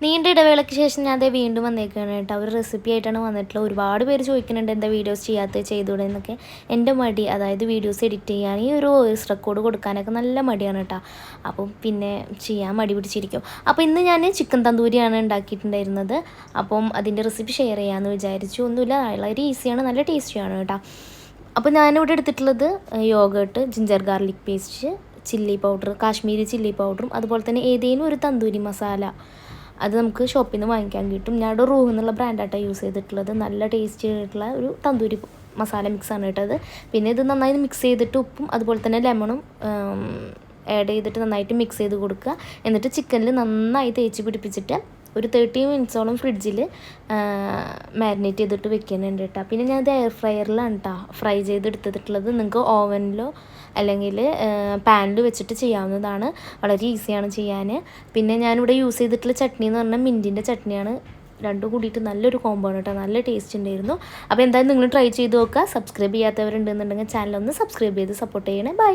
നീണ്ട ഇടവേളയ്ക്ക് ശേഷം ഞാൻ അതേ വീണ്ടും വന്നേക്കാണ് കേട്ടോ. ഒരു റെസിപ്പി ആയിട്ടാണ് വന്നിട്ടുള്ളത്. ഒരുപാട് പേര് ചോദിക്കുന്നുണ്ട് എന്താ വീഡിയോസ് ചെയ്യാത്ത ചെയ്തുകൂടെ എന്നൊക്കെ. എൻ്റെ മടി, അതായത് വീഡിയോസ് എഡിറ്റ് ചെയ്യാൻ, ഈ ഒരു വോയിസ് റെക്കോർഡ് കൊടുക്കാനൊക്കെ നല്ല മടിയാണ് കേട്ടോ. അപ്പം പിന്നെ ചെയ്യാൻ മടി പിടിച്ചിരിക്കും. അപ്പോൾ ഇന്ന് ഞാൻ ചിക്കൻ തന്തൂരിയാണ് ഉണ്ടാക്കിയിട്ടുണ്ടായിരുന്നത്. അപ്പം അതിൻ്റെ റെസിപ്പി ഷെയർ ചെയ്യാമെന്ന് വിചാരിച്ചു. ഒന്നുമില്ല, വളരെ ഈസിയാണ്, നല്ല ടേസ്റ്റിയാണ് കേട്ടോ. അപ്പോൾ ഞാനിവിടെ എടുത്തിട്ടുള്ളത് yoghurt, ginger garlic paste, chilli powder, Kashmiri chilli പൗഡറും അതുപോലെ തന്നെ ഏതെങ്കിലും ഒരു തന്തൂരി മസാല. അത് നമുക്ക് ഷോപ്പിൽ നിന്ന് വാങ്ങിക്കാൻ കിട്ടും. ഞാനിവിടെ റൂഹ് എന്നുള്ള ബ്രാൻഡായിട്ടാണ് യൂസ് ചെയ്തിട്ടുള്ളത്. നല്ല ടേസ്റ്റി ആയിട്ടുള്ള ഒരു തന്തൂരി മസാല മിക്സാണ് കേട്ടത്. പിന്നെ ഇത് നന്നായി മിക്സ് ചെയ്തിട്ട് ഉപ്പും അതുപോലെ തന്നെ ലെമണും ആഡ് ചെയ്തിട്ട് നന്നായിട്ട് മിക്സ് ചെയ്ത് കൊടുക്കുക. എന്നിട്ട് ചിക്കനിൽ നന്നായി തേച്ച് പിടിപ്പിച്ചിട്ട് ഒരു 30 മിനിറ്റ്സോളം ഫ്രിഡ്ജിൽ മാരിനേറ്റ് ചെയ്തിട്ട് വെക്കുന്നുണ്ട് കേട്ടോ. പിന്നെ ഞാനത് എയർ ഫ്രയറിലാണ് കേട്ടോ ഫ്രൈ ചെയ്തെടുത്തിട്ടുള്ളത്. നിങ്ങൾക്ക് ഓവനിലോ അല്ലെങ്കിൽ പാനിൽ വെച്ചിട്ട് ചെയ്യാവുന്നതാണ്. വളരെ ഈസിയാണ് ചെയ്യാൻ. പിന്നെ ഞാനിവിടെ യൂസ് ചെയ്തിട്ടുള്ള ചട്നി എന്ന് പറഞ്ഞാൽ മിൻറ്റിൻ്റെ ചട്നിയാണ്. രണ്ടും കൂടിയിട്ട് നല്ലൊരു കോംബോ ആണ് കേട്ടോ. നല്ല ടേസ്റ്റ് ഉണ്ടായിരുന്നു. അപ്പോൾ എന്തായാലും നിങ്ങൾ ട്രൈ ചെയ്ത് നോക്കുക. സബ്സ്ക്രൈബ് ചെയ്യാത്തവരുണ്ടെന്നുണ്ടെങ്കിൽ ചാനലൊന്ന് സബ്സ്ക്രൈബ് ചെയ്ത് സപ്പോർട്ട് ചെയ്യണേ. ബൈ.